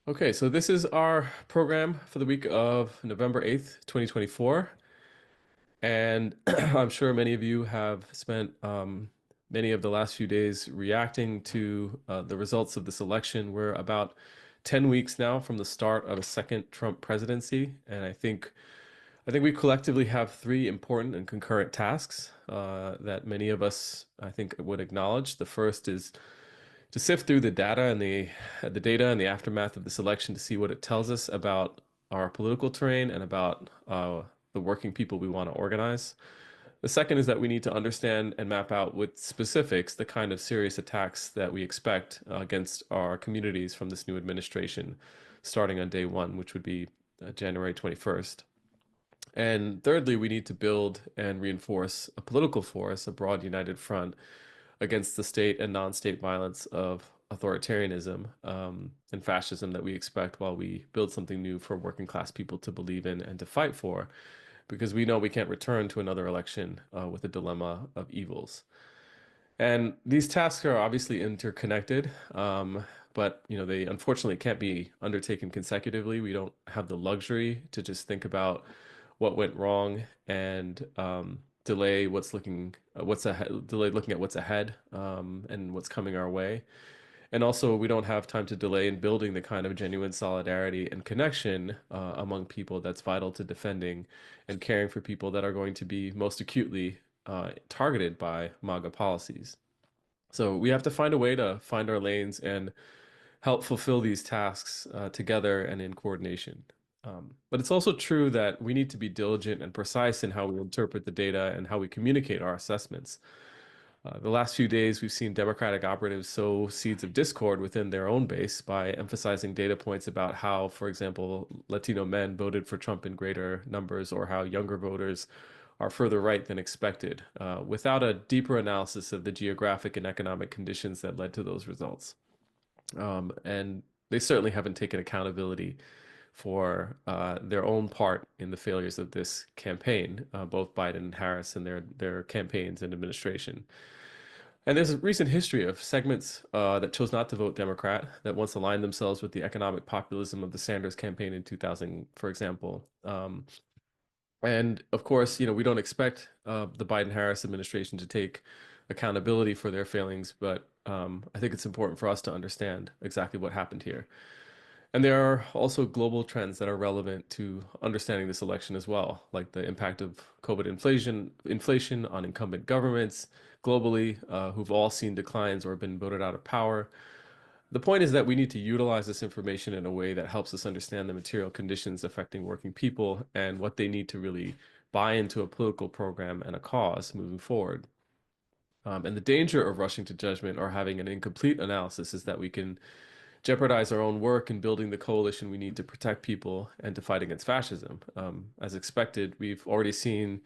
Okay, so this is our program for the week of November 8th, 2024. And I'm sure many of you have spent many of the last few days reacting to the results of this election. We're about 10 weeks now from the start of a second Trump presidency, and I think we collectively have three important and concurrent tasks that many of us, I think, would acknowledge. The first is to sift through the data and the data and the aftermath of this election to see what it tells us about our political terrain and about the working people we want to organize. The second is that we need to understand and map out with specifics the kind of serious attacks that we expect against our communities from this new administration, starting on day one, which would be January 21st. And thirdly, we need to build and reinforce a political force, a broad united front against the state and non-state violence of authoritarianism and fascism that we expect while we build something new for working class people to believe in and to fight for, because we know we can't return to another election with a dilemma of evils. And these tasks are obviously interconnected, but they unfortunately can't be undertaken consecutively. We don't have the luxury to just think about what went wrong and delay what's ahead, delay looking at what's ahead and what's coming our way. And also, we don't have time to delay in building the kind of genuine solidarity and connection among people that's vital to defending and caring for people that are going to be most acutely targeted by MAGA policies. So we have to find a way to find our lanes and help fulfill these tasks together and in coordination. But it's also true that we need to be diligent and precise in how we interpret the data and how we communicate our assessments. The last few days, we've seen Democratic operatives sow seeds of discord within their own base by emphasizing data points about how, for example, Latino men voted for Trump in greater numbers or how younger voters are further right than expected, without a deeper analysis of the geographic and economic conditions that led to those results. And they certainly haven't taken accountability for their own part in the failures of this campaign, both Biden and Harris and their campaigns and administration. And there's a recent history of segments that chose not to vote Democrat that once aligned themselves with the economic populism of the Sanders campaign in 2000, for example. And of course, we don't expect the Biden-Harris administration to take accountability for their failings, but I think it's important for us to understand exactly what happened here. And there are also global trends that are relevant to understanding this election as well, like the impact of COVID inflation on incumbent governments globally, who've all seen declines or been voted out of power. The point is that we need to utilize this information in a way that helps us understand the material conditions affecting working people and what they need to really buy into a political program and a cause moving forward. And the danger of rushing to judgment or having an incomplete analysis is that we can jeopardize our own work in building the coalition we need to protect people and to fight against fascism. As expected, we've already seen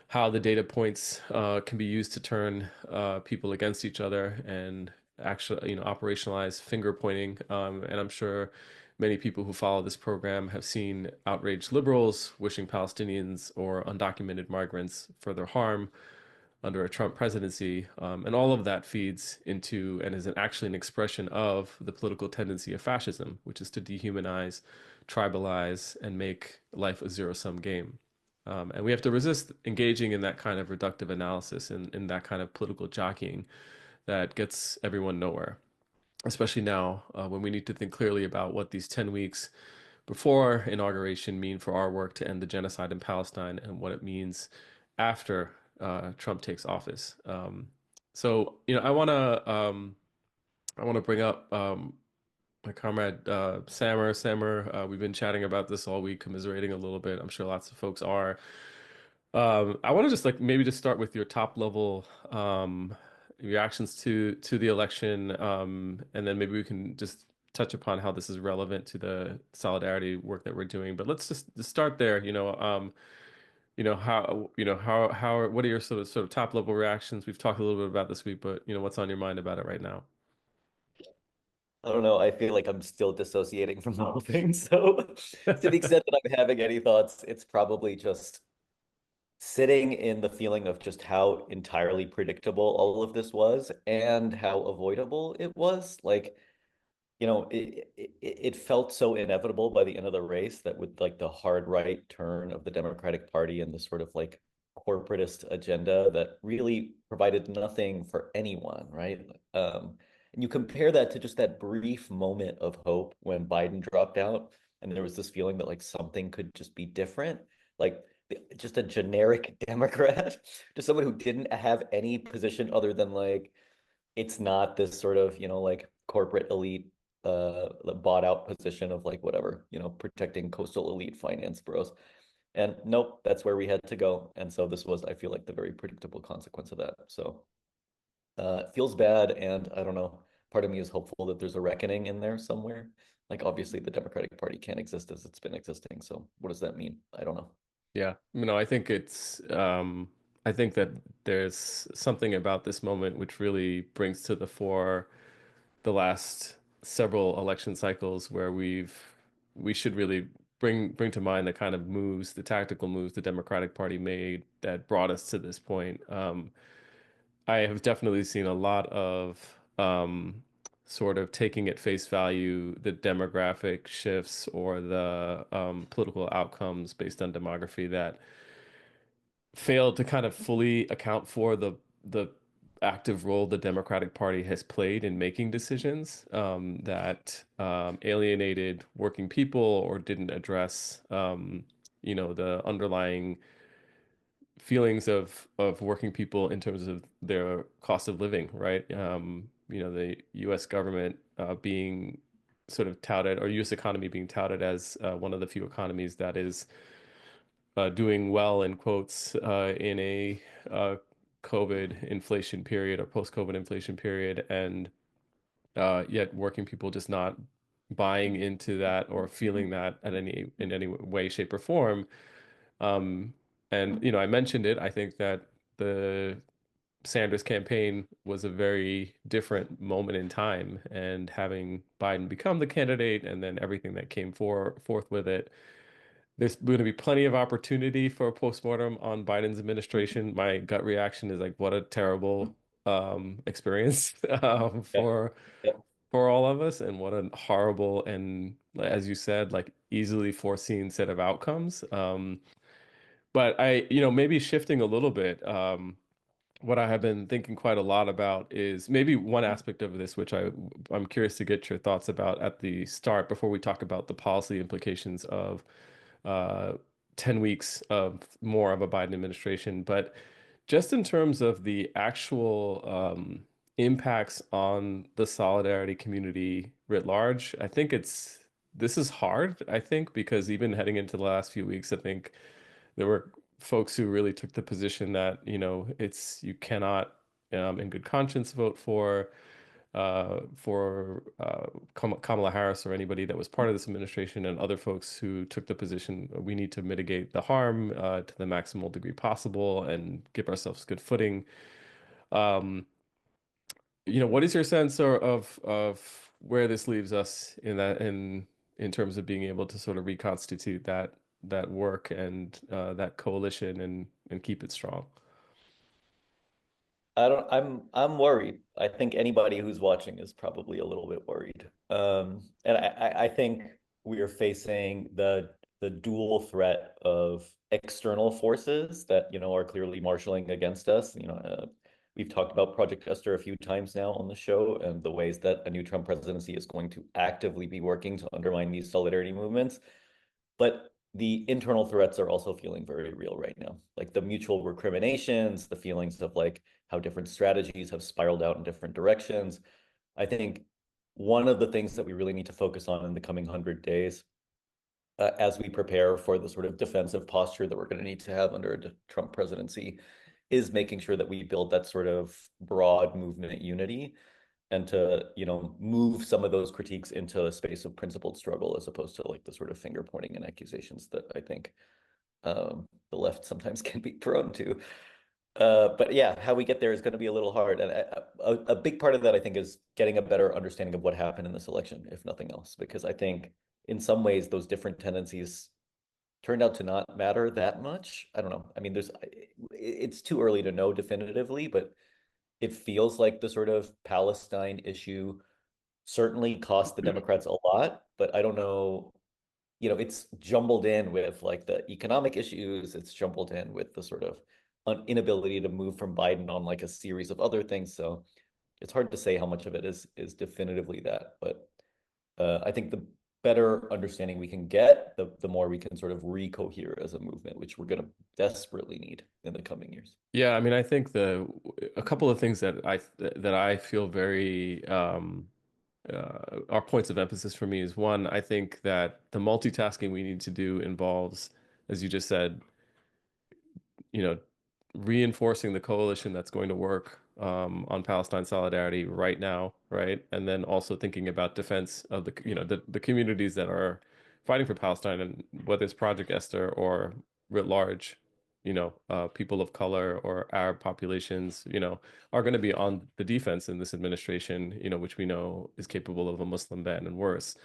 how the data points can be used to turn people against each other and actually, operationalize finger pointing. And I'm sure many people who follow this program have seen outraged liberals wishing Palestinians or undocumented migrants further harm under a Trump presidency. And all of that feeds into and is actually an expression of the political tendency of fascism, which is to dehumanize, tribalize, and make life a zero-sum game. And we have to resist engaging in that kind of reductive analysis and in that kind of political jockeying that gets everyone nowhere, especially now when we need to think clearly about what these 10 weeks before inauguration mean for our work to end the genocide in Palestine and what it means after Trump takes office. So, I want to bring up my comrade Samer. Samer, we've been chatting about this all week, commiserating a little bit. I'm sure lots of folks are. I want to just like maybe just start with your top level reactions to the election, and then maybe we can just touch upon how this is relevant to the solidarity work that we're doing. But let's just start there. What are your sort of top level reactions? We've talked a little bit about this week, but what's on your mind about it right now? I don't know. I feel like I'm still dissociating from the whole thing. So, to the extent that I'm having any thoughts, it's probably just sitting in the feeling of just how entirely predictable all of this was and how avoidable it was. Like, it felt so inevitable by the end of the race that with like the hard right turn of the Democratic Party and the sort of like corporatist agenda that really provided nothing for anyone, right? And you compare that to just that brief moment of hope when Biden dropped out, and there was this feeling that like something could just be different, like just a generic Democrat, just someone who didn't have any position other than like it's not this sort of, like corporate elite bought out position of like whatever, protecting coastal elite finance bros. And nope, that's where we had to go. And so this was, I feel like, the very predictable consequence of that. So it feels bad. And I don't know, part of me is hopeful that there's a reckoning in there somewhere. Like obviously the Democratic Party can't exist as it's been existing. So what does that mean? I don't know. Yeah, I think I think that there's something about this moment which really brings to the fore the last several election cycles where we should really bring to mind the kind of moves, the tactical moves the Democratic Party made that brought us to this point. I have definitely seen a lot of sort of taking at face value the demographic shifts or the political outcomes based on demography that failed to kind of fully account for the active role the Democratic Party has played in making decisions that alienated working people or didn't address the underlying feelings of working people in terms of their cost of living, right? The U.S. government being sort of touted, or U.S. economy being touted as one of the few economies that is doing well in quotes in a COVID inflation period or post-COVID inflation period, and yet working people just not buying into that or feeling that at in any way, shape, or form. Um, and I mentioned it. I think that the Sanders campaign was a very different moment in time, and having Biden become the candidate and then everything that came forth with it, there's going to be plenty of opportunity for a postmortem on Biden's administration. My gut reaction is like, what a terrible experience Yeah. Yeah. for all of us, and what a horrible and, as you said, like easily foreseen set of outcomes. But maybe shifting a little bit, what I have been thinking quite a lot about is maybe one aspect of this, which I'm curious to get your thoughts about at the start before we talk about the policy implications of uh, 10 weeks of more of a Biden administration. But just in terms of the actual impacts on the solidarity community writ large, I think this is hard, I think, because even heading into the last few weeks, I think there were folks who really took the position that, you cannot, in good conscience, vote Kamala Harris or anybody that was part of this administration, and other folks who took the position we need to mitigate the harm to the maximal degree possible and give ourselves good footing. Um, what is your sense of where this leaves us in that in terms of being able to sort of reconstitute that work and that coalition and keep it strong? I'm worried. I think anybody who's watching is probably a little bit worried. And I think we are facing the dual threat of external forces that, are clearly marshaling against us. We've talked about Project Esther a few times now on the show and the ways that a new Trump presidency is going to actively be working to undermine these solidarity movements. But the internal threats are also feeling very real right now. Like the mutual recriminations, the feelings of like how different strategies have spiraled out in different directions. I think one of the things that we really need to focus on in the coming 100 days, as we prepare for the sort of defensive posture that we're going to need to have under a Trump presidency, is making sure that we build that sort of broad movement unity and to, move some of those critiques into a space of principled struggle as opposed to like the sort of finger pointing and accusations that I think the left sometimes can be prone to. But yeah, how we get there is going to be a little hard. And a big part of that, I think, is getting a better understanding of what happened in this election, if nothing else, because I think in some ways those different tendencies turned out to not matter that much. I don't know. I mean, it's too early to know definitively, but it feels like the sort of Palestine issue certainly cost the Democrats a lot, but I don't know, it's jumbled in with like the economic issues. It's jumbled in with the sort of inability to move from Biden on like a series of other things. So it's hard to say how much of it is definitively that. But I think the better understanding we can get, the more we can sort of recohere as a movement, which we're going to desperately need in the coming years. Yeah, I mean, I think the a couple of things that I feel very are points of emphasis for me is one, I think that the multitasking we need to do involves, as you just said, you know, reinforcing the coalition that's going to work on Palestine solidarity right now, right? And then also thinking about defense of the communities that are fighting for Palestine, and whether it's Project Esther or writ large, people of color or Arab populations, are going to be on the defense in this administration, which we know is capable of a Muslim ban and worse.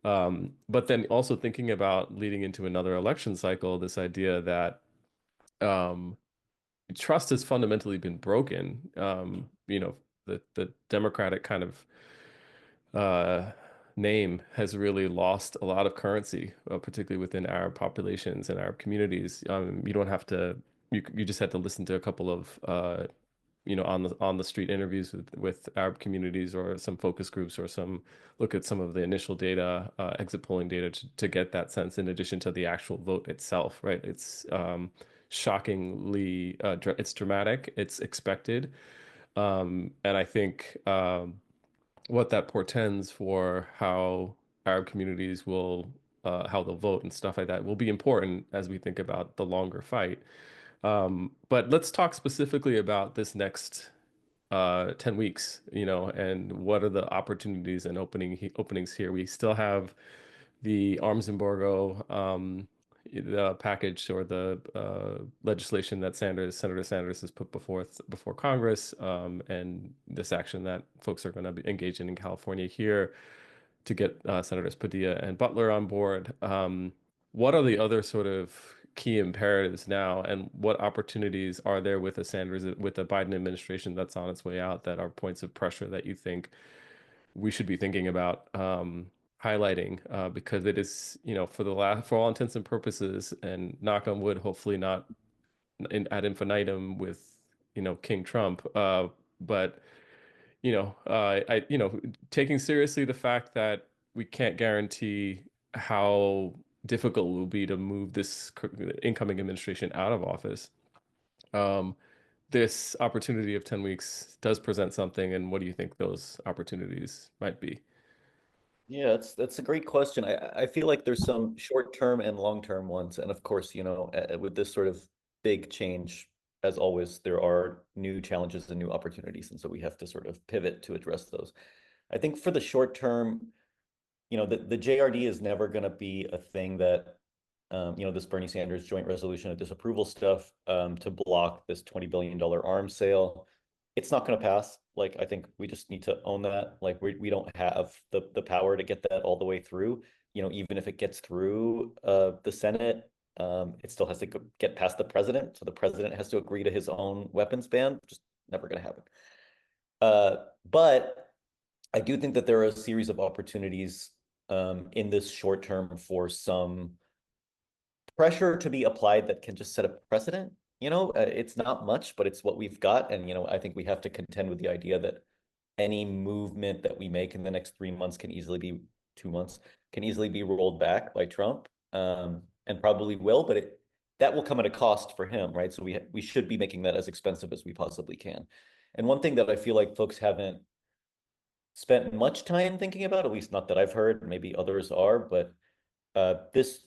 But then also thinking about leading into another election cycle, this idea that um, trust has fundamentally been broken. The Democratic kind of uh, name has really lost a lot of currency, particularly within Arab populations and Arab communities. You don't have to, you just had to listen to a couple of on the street interviews with Arab communities or some focus groups or some look at some of the initial data, exit polling data to get that sense in addition to the actual vote itself, right? It's shockingly, it's dramatic, it's expected. And I think what that portends for how Arab communities will, how they'll vote and stuff like that will be important as we think about the longer fight. But let's talk specifically about this next 10 weeks, and what are the opportunities and openings here. We still have the arms embargo, the package or the legislation that Senator Sanders has put before Congress, and this action that folks are going to be engaged in California here to get Senators Padilla and Butler on board. What are the other sort of key imperatives now, and what opportunities are there with the Biden administration that's on its way out, that are points of pressure that you think we should be thinking about highlighting, because it is, for all intents and purposes, and knock on wood, hopefully not ad infinitum with, King Trump, but taking seriously the fact that we can't guarantee how difficult it will be to move this incoming administration out of office. Um, this opportunity of 10 weeks does present something, and what do you think those opportunities might be? Yeah, that's a great question. I feel like there's some short-term and long-term ones, and of course, with this sort of big change, as always, there are new challenges and new opportunities, and so we have to sort of pivot to address those. I think for the short term, the JRD is never going to be a thing that, this Bernie Sanders joint resolution of disapproval stuff, to block this $20 billion arms sale. It's not going to pass. Like, I think we just need to own that. Like, we don't have the power to get that all the way through. Even if it gets through the Senate, it still has to get past the president. So the president has to agree to his own weapons ban. Just never going to happen. But I do think that there are a series of opportunities in this short term for some pressure to be applied that can just set a precedent. It's not much, but it's what we've got. And, I think we have to contend with the idea that any movement that we make in the next 3 months can easily be 2 months, can easily be rolled back by Trump, and probably will, but that will come at a cost for him, right? So we should be making that as expensive as we possibly can. And one thing that I feel like folks haven't spent much time thinking about, at least not that I've heard, maybe others are, but this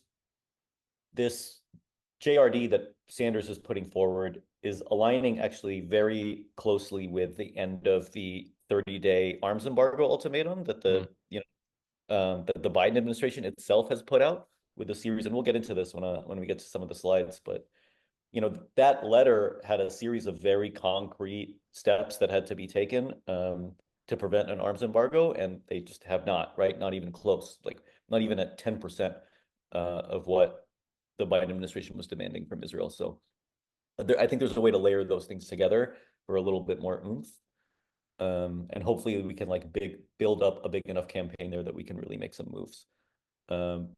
JRD that Sanders is putting forward is aligning actually very closely with the end of the 30-day arms embargo ultimatum that Mm. the Biden administration itself has put out with a series, and we'll get into this when we get to some of the slides, but that letter had a series of very concrete steps that had to be taken to prevent an arms embargo, and they just have not, right? Not even close, like not even at 10% of what the Biden administration was demanding from Israel. So I think there's a way to layer those things together for a little bit more oomph. And hopefully we can like build up a big enough campaign there that we can really make some moves.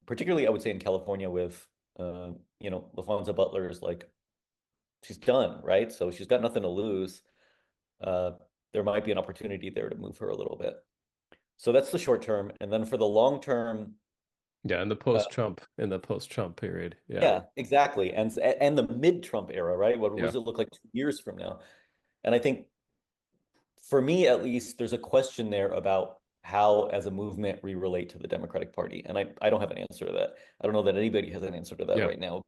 Particularly, I would say in California with, LaFonza Butler's like she's done, right? So she's got nothing to lose. Uh, there might be an opportunity there to move her a little bit. So that's the short term, and then for the long term, Yeah, uh, in the post-Trump period. Yeah. yeah, exactly, and the mid-Trump era, right? What Yeah. does it look like 2 years from now? And I think for me at least, there's a question there about how, as a movement, we relate to the Democratic Party. And I don't have an answer to that. I don't know that anybody has an answer to that Yeah. right now.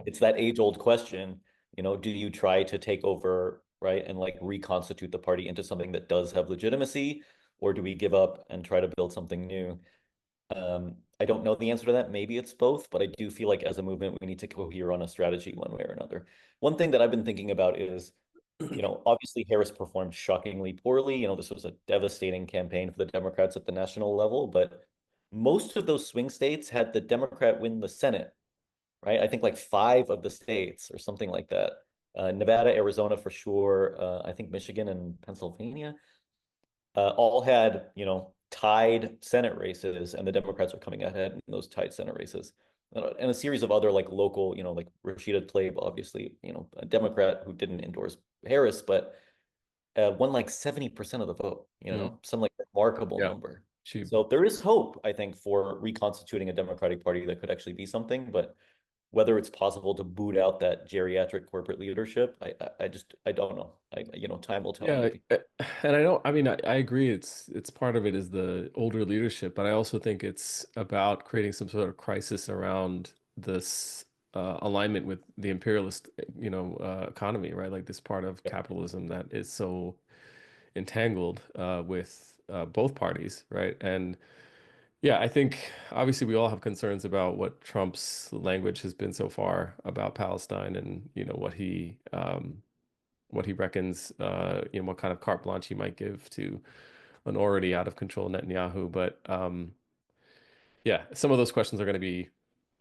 It's that age-old question, do you try to take over, right, and like reconstitute the party into something that does have legitimacy, or do we give up and try to build something new? I don't know the answer to that. Maybe it's both, but I do feel like as a movement, we need to cohere on a strategy one way or another. One thing that I've been thinking about is, obviously Harris performed shockingly poorly. This was a devastating campaign for the Democrats at the national level, but most of those swing states had the Democrat win the Senate, right? I think like five of the states or something like that. Nevada, Arizona for sure. I think Michigan and Pennsylvania all had, tied Senate races, and the Democrats were coming ahead in those tied Senate races. And a series of other like local, like Rashida Tlaib, obviously, a Democrat who didn't endorse Harris, but won like 70% of the vote, Mm. some like remarkable Yeah. number. She So there is hope, I think, for reconstituting a Democratic Party that could actually be something, but whether it's possible to boot out that geriatric corporate leadership, I don't know. Time will tell Yeah, maybe. and I mean, I agree. It's part of it is the older leadership, but I also think it's about creating some sort of crisis around this alignment with the imperialist, economy, right? Like this part of Yep. capitalism that is so entangled with both parties, right? And yeah, I think obviously we all have concerns about what Trump's language has been so far about Palestine and what he reckons, what kind of carte blanche he might give to an already out of control Netanyahu. But yeah, some of those questions are going to be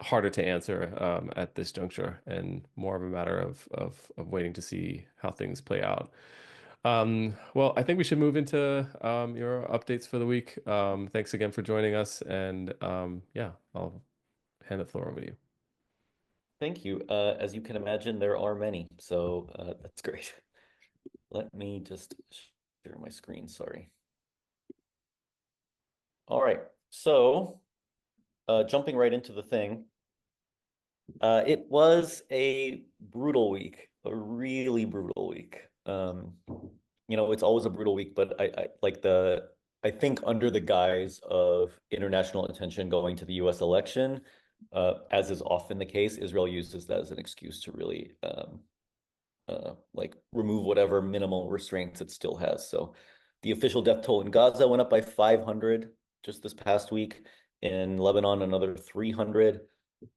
harder to answer at this juncture, and more of a matter of waiting to see how things play out. Well, I think we should move into your updates for the week. Thanks again for joining us, and yeah, I'll hand the floor over to you. Thank you. As you can imagine, there are many, so that's great. Let me just share my screen. Sorry. All right. So, jumping right into the thing, it was a brutal week, a really brutal week. It's always a brutal week, but I think under the guise of international attention going to the U.S. election, as is often the case, Israel uses that as an excuse to really like remove whatever minimal restraints it still has. So the official death toll in Gaza went up by 500 just this past week. In Lebanon, another 300.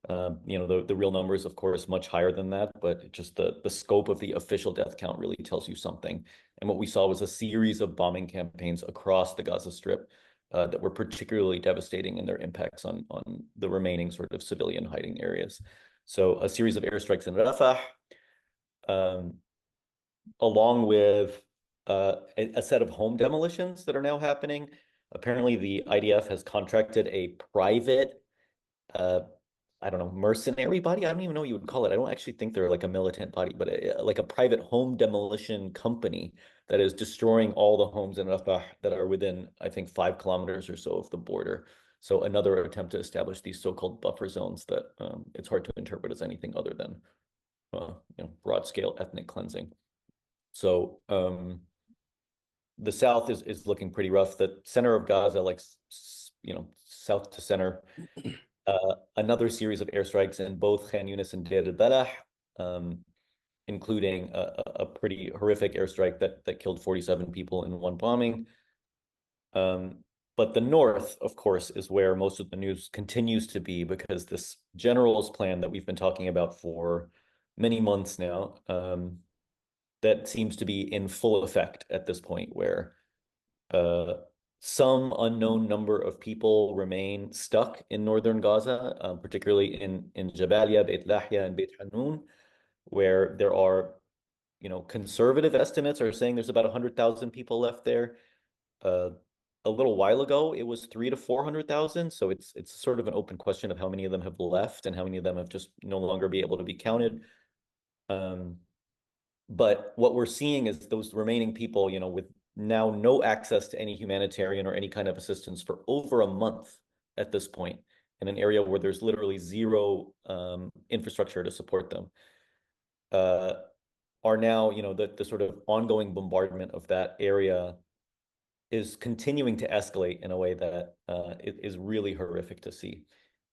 The real number is, of course, much higher than that, but just the scope of the official death count really tells you something. And what we saw was a series of bombing campaigns across the Gaza Strip that were particularly devastating in their impacts on the remaining sort of civilian hiding areas. So a series of airstrikes in Rafah, um, along with a set of home demolitions that are now happening. Apparently, the IDF has contracted a private, uh, I don't know, mercenary body. I don't even know what you would call it. I don't actually think they're like a militant body, but like a private home demolition company that is destroying all the homes in Rafah that are within, I think, 5 kilometers or so of the border. So another attempt to establish these so-called buffer zones that it's hard to interpret as anything other than broad scale ethnic cleansing. So the south is looking pretty rough. The center of Gaza, like south to center, another series of airstrikes in both Khan Yunis and Deir al-Balah, including a pretty horrific airstrike that killed 47 people in one bombing. But the north, of course, is where most of the news continues to be because this general's plan that we've been talking about for many months now, that seems to be in full effect at this point, where uh, some unknown number of people remain stuck in northern Gaza, particularly in Jabalia, Beit Lahia, and Beit Hanun, where there are conservative estimates are saying there's about 100,000 people left there. Uh, a little while ago, it was 300 to 400,000. So it's sort of an open question of how many of them have left and how many of them have just no longer be able to be counted. Um, but what we're seeing is those remaining people, with now no access to any humanitarian or any kind of assistance for over a month at this point, in an area where there's literally zero infrastructure to support them, uh, are now, the sort of ongoing bombardment of that area is continuing to escalate in a way that it is really horrific to see.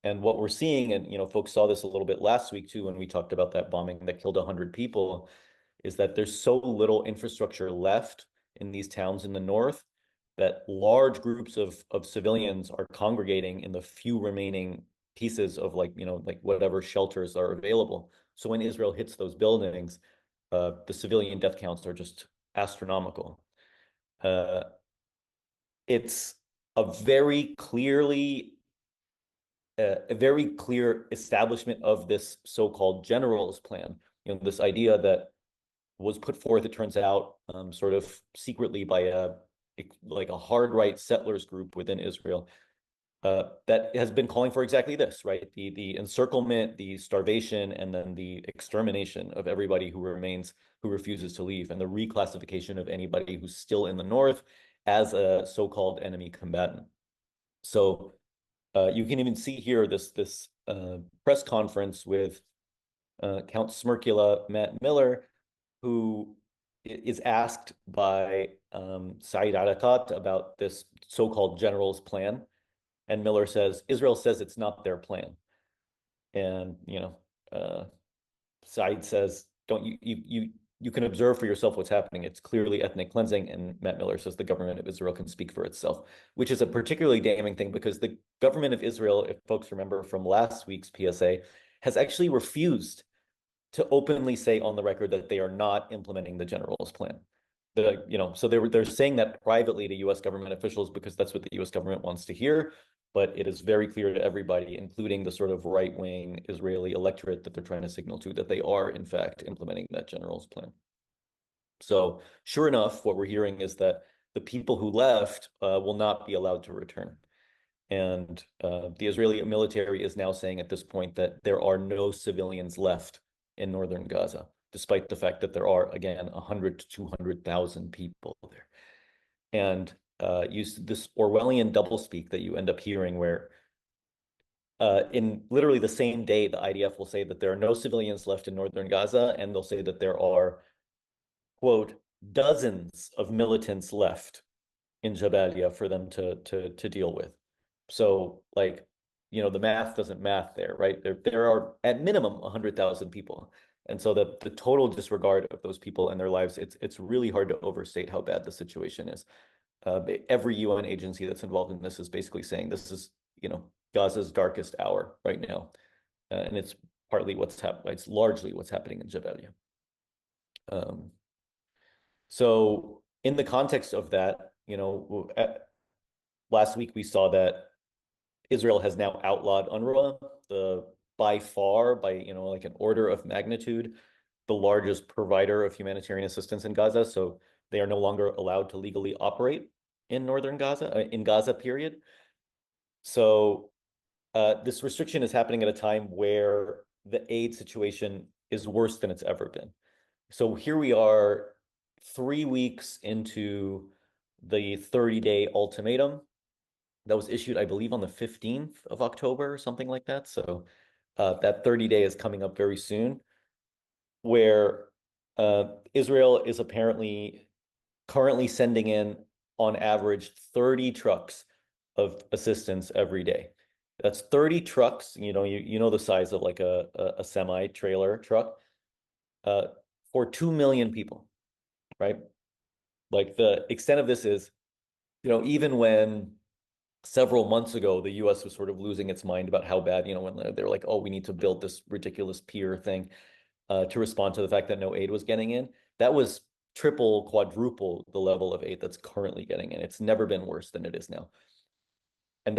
And what we're seeing, and folks saw this a little bit last week too, when we talked about that bombing that killed 100 people, is that there's so little infrastructure left in these towns in the north that large groups of civilians are congregating in the few remaining pieces of like whatever shelters are available. So when Israel hits those buildings, the civilian death counts are just astronomical. Uh, it's a very clearly a very clear establishment of this so-called generals plan. This idea that was put forth, it turns out, sort of secretly by a hard right settlers group within Israel, that has been calling for exactly this, right? The encirclement, the starvation, and then the extermination of everybody who refuses to leave, and the reclassification of anybody who's still in the north as a so-called enemy combatant. So you can even see here this press conference with Count Smirkula, Matt Miller, who is asked by Saeed Arakat about this so-called general's plan. And Miller says, Israel says it's not their plan. And, Saeed says, don't you can observe for yourself what's happening. It's clearly ethnic cleansing. And Matt Miller says the government of Israel can speak for itself, which is a particularly damning thing because the government of Israel, if folks remember from last week's PSA, has actually refused to openly say on the record that they are not implementing the general's plan. So they're saying that privately to U.S. government officials because that's what the U.S. government wants to hear. But it is very clear to everybody, including the sort of right-wing Israeli electorate, that they're trying to signal to that they are, in fact, implementing that general's plan. So sure enough, what we're hearing is that the people who left will not be allowed to return. And the Israeli military is now saying at this point that there are no civilians left in northern Gaza, despite the fact that there are, again, 100 to 200,000 people there. And this Orwellian doublespeak that you end up hearing where in literally the same day, the IDF will say that there are no civilians left in northern Gaza, and they'll say that there are, quote, dozens of militants left in Jabalia for them to deal with. So the math doesn't math there, right? There are at minimum 100,000 people. And so the total disregard of those people and their lives, it's really hard to overstate how bad the situation is. Every UN agency that's involved in this is basically saying this is, Gaza's darkest hour right now. And it's partly it's largely what's happening in Jabalia. So in the context of that, last week we saw that Israel has now outlawed UNRWA, by far, by like an order of magnitude, the largest provider of humanitarian assistance in Gaza. So they are no longer allowed to legally operate in northern Gaza, in Gaza, period. So this restriction is happening at a time where the aid situation is worse than it's ever been. So here we are 3 weeks into the 30-day ultimatum that was issued, I believe, on the 15th of October or something like that. So that 30-day is coming up very soon, where Israel is apparently currently sending in, on average, 30 trucks of assistance every day. That's 30 trucks, you know the size of like a semi-trailer truck, for 2 million people, right? Like the extent of this is, even when several months ago, the US was sort of losing its mind about how bad, when they're like, oh, we need to build this ridiculous pier thing to respond to the fact that no aid was getting in. That was triple, quadruple the level of aid that's currently getting in. It's never been worse than it is now. And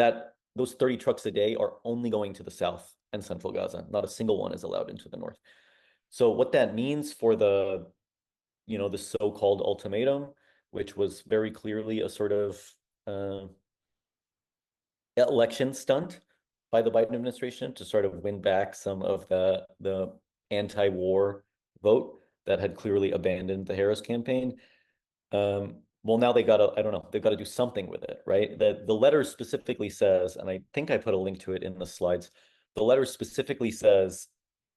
those 30 trucks a day are only going to the south and central Gaza. Not a single one is allowed into the north. So what that means for the the so-called ultimatum, which was very clearly a sort of uh, election stunt by the Biden administration to sort of win back some of the anti-war vote that had clearly abandoned the Harris campaign. Well, now they gotta, I don't know, they've got to do something with it, right? The letter specifically says, and I think I put a link to it in the slides. The letter specifically says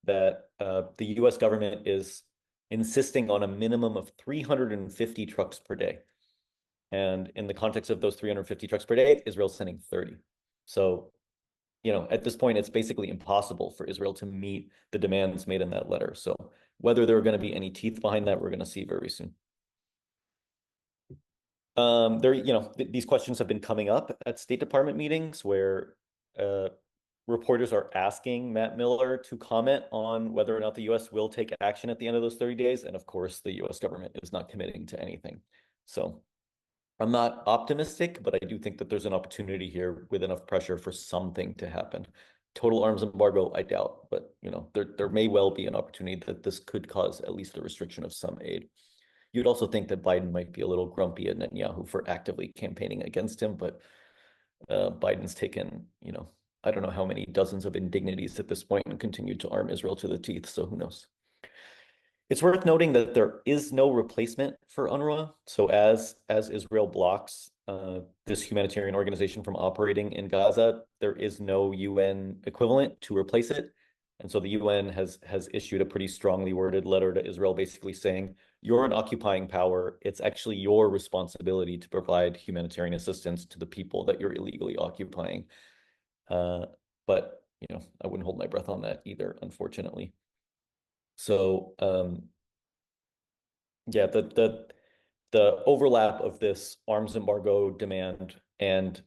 that the U.S. government is insisting on a minimum of 350 trucks per day. And in the context of those 350 trucks per day, Israel's sending 30. So, at this point, it's basically impossible for Israel to meet the demands made in that letter. So whether there are going to be any teeth behind that, we're going to see very soon. These questions have been coming up at State Department meetings where reporters are asking Matt Miller to comment on whether or not the U.S. will take action at the end of those 30 days. And of course, the U.S. government is not committing to anything. So I'm not optimistic, but I do think that there's an opportunity here with enough pressure for something to happen. Total arms embargo, I doubt, but there may well be an opportunity that this could cause at least a restriction of some aid. You'd also think that Biden might be a little grumpy at Netanyahu for actively campaigning against him, but Biden's taken, I don't know how many dozens of indignities at this point and continued to arm Israel to the teeth, so who knows? It's worth noting that there is no replacement for UNRWA. So as Israel blocks this humanitarian organization from operating in Gaza, there is no UN equivalent to replace it. And so the UN has issued a pretty strongly worded letter to Israel, basically saying, you're an occupying power. It's actually your responsibility to provide humanitarian assistance to the people that you're illegally occupying. But I wouldn't hold my breath on that either, unfortunately. So yeah, the overlap of this arms embargo demand and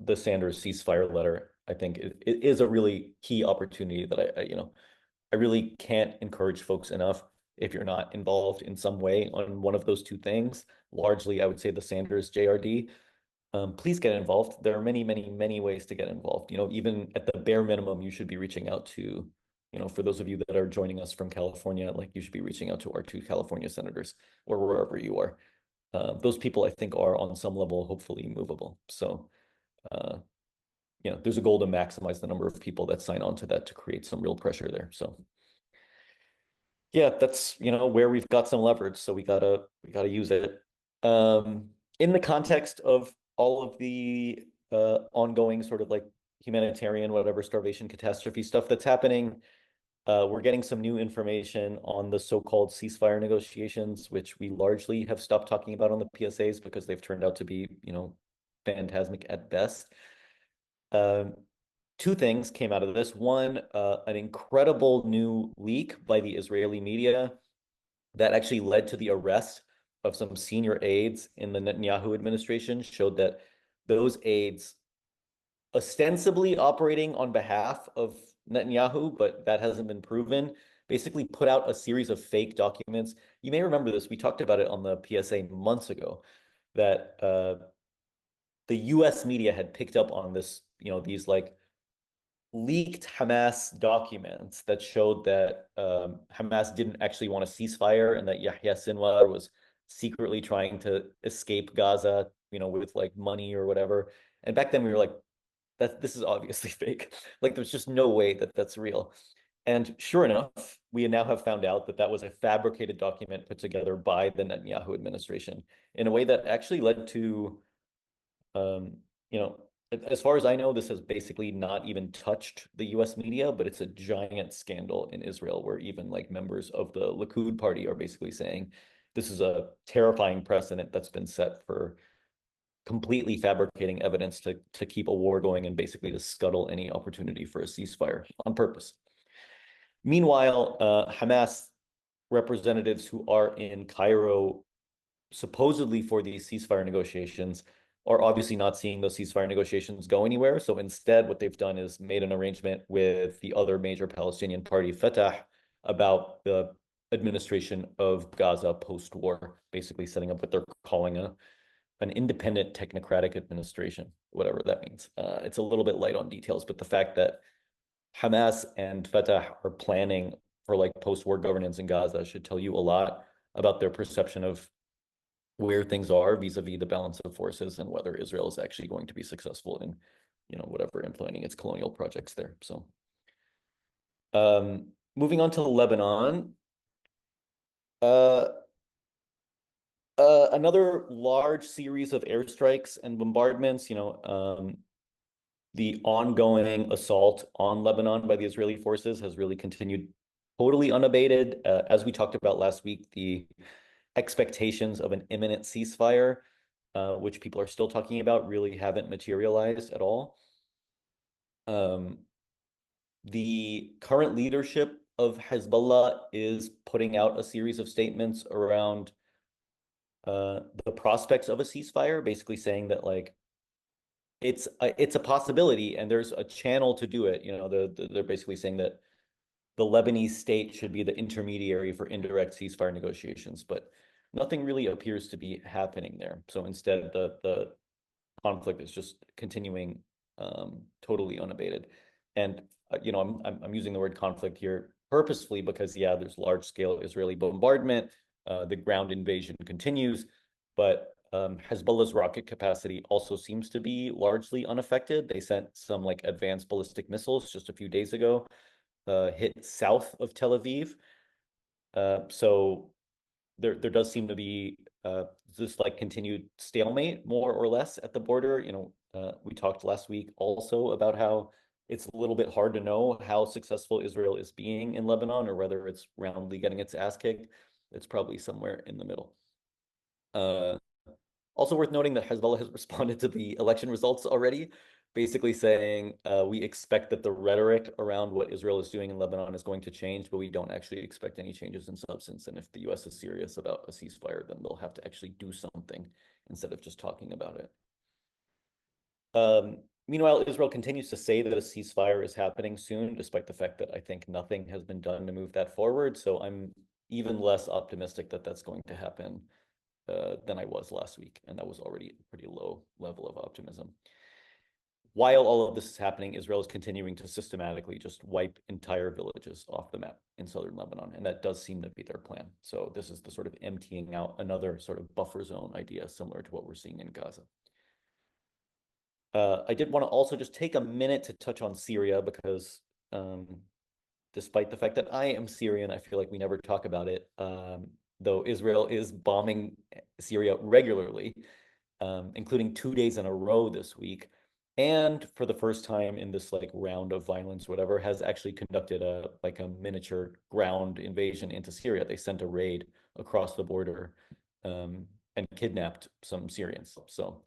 the Sanders ceasefire letter, I think, it is a really key opportunity that I really can't encourage folks enough. If you're not involved in some way on one of those two things, largely I would say the Sanders JRD, please get involved. There are many, many, many ways to get involved. Even at the bare minimum, you should be reaching out to, for those of you that are joining us from California, like you should be reaching out to our two California senators or wherever you are. Those people, I think, are on some level hopefully movable. So, there's a goal to maximize the number of people that sign on to that to create some real pressure there. So, yeah, that's where we've got some leverage. So we gotta use it. In the context of all of the ongoing sort of like humanitarian, whatever, starvation catastrophe stuff that's happening, we're getting some new information on the so-called ceasefire negotiations, which we largely have stopped talking about on the PSAs because they've turned out to be, phantasmic at best. Two things came out of this. One, an incredible new leak by the Israeli media that actually led to the arrest of some senior aides in the Netanyahu administration showed that those aides ostensibly operating on behalf of Netanyahu, but that hasn't been proven, basically put out a series of fake documents. You may remember this. We talked about it on the PSA months ago, that the US media had picked up on this, these like leaked Hamas documents that showed that Hamas didn't actually want a ceasefire and that Yahya Sinwar was secretly trying to escape Gaza, with like money or whatever. And back then we were like, this is obviously fake. Like there's just no way that that's real. And sure enough, we now have found out that that was a fabricated document put together by the Netanyahu administration in a way that actually led to, as far as I know, this has basically not even touched the US media, but it's a giant scandal in Israel where even like members of the Likud party are basically saying this is a terrifying precedent that's been set for completely fabricating evidence to keep a war going and basically to scuttle any opportunity for a ceasefire on purpose. Meanwhile, Hamas representatives who are in Cairo supposedly for these ceasefire negotiations are obviously not seeing those ceasefire negotiations go anywhere. So instead, what they've done is made an arrangement with the other major Palestinian party, Fatah, about the administration of Gaza post-war, basically setting up what they're calling an independent technocratic administration, whatever that means. It's a little bit light on details, but the fact that Hamas and Fatah are planning for like post-war governance in Gaza should tell you a lot about their perception of where things are vis-a-vis the balance of forces and whether Israel is actually going to be successful in, whatever implementing its colonial projects there. So, moving on to Lebanon, uh, another large series of airstrikes and bombardments. The ongoing assault on Lebanon by the Israeli forces has really continued totally unabated. As we talked about last week, the expectations of an imminent ceasefire, which people are still talking about, really haven't materialized at all. The current leadership of Hezbollah is putting out a series of statements around the prospects of a ceasefire, basically saying that like it's a possibility and there's a channel to do it. They're basically saying that the Lebanese state should be the intermediary for indirect ceasefire negotiations, but nothing really appears to be happening there. So instead, the conflict is just continuing totally unabated. And I'm using the word conflict here purposefully because yeah, there's large scale Israeli bombardment. The ground invasion continues, but Hezbollah's rocket capacity also seems to be largely unaffected. They sent some like advanced ballistic missiles just a few days ago, hit south of Tel Aviv. So there does seem to be this like continued stalemate more or less at the border. We talked last week also about how it's a little bit hard to know how successful Israel is being in Lebanon or whether it's roundly getting its ass kicked. It's probably somewhere in the middle. Also worth noting that Hezbollah has responded to the election results already, basically saying we expect that the rhetoric around what Israel is doing in Lebanon is going to change, but we don't actually expect any changes in substance. And if the US is serious about a ceasefire, then they'll have to actually do something instead of just talking about it. Meanwhile, Israel continues to say that a ceasefire is happening soon, despite the fact that I think nothing has been done to move that forward. So I'm even less optimistic that that's going to happen than I was last week, and that was already a pretty low level of optimism. While all of this is happening, Israel is continuing to systematically just wipe entire villages off the map in southern Lebanon, and that does seem to be their plan. So this is the sort of emptying out another sort of buffer zone idea, similar to what we're seeing in Gaza. I did want to also just take a minute to touch on Syria because despite the fact that I am Syrian, I feel like we never talk about it. Though Israel is bombing Syria regularly, including 2 days in a row this week. And for the first time in this like round of violence, whatever, has actually conducted a miniature ground invasion into Syria. They sent a raid across the border and kidnapped some Syrians. So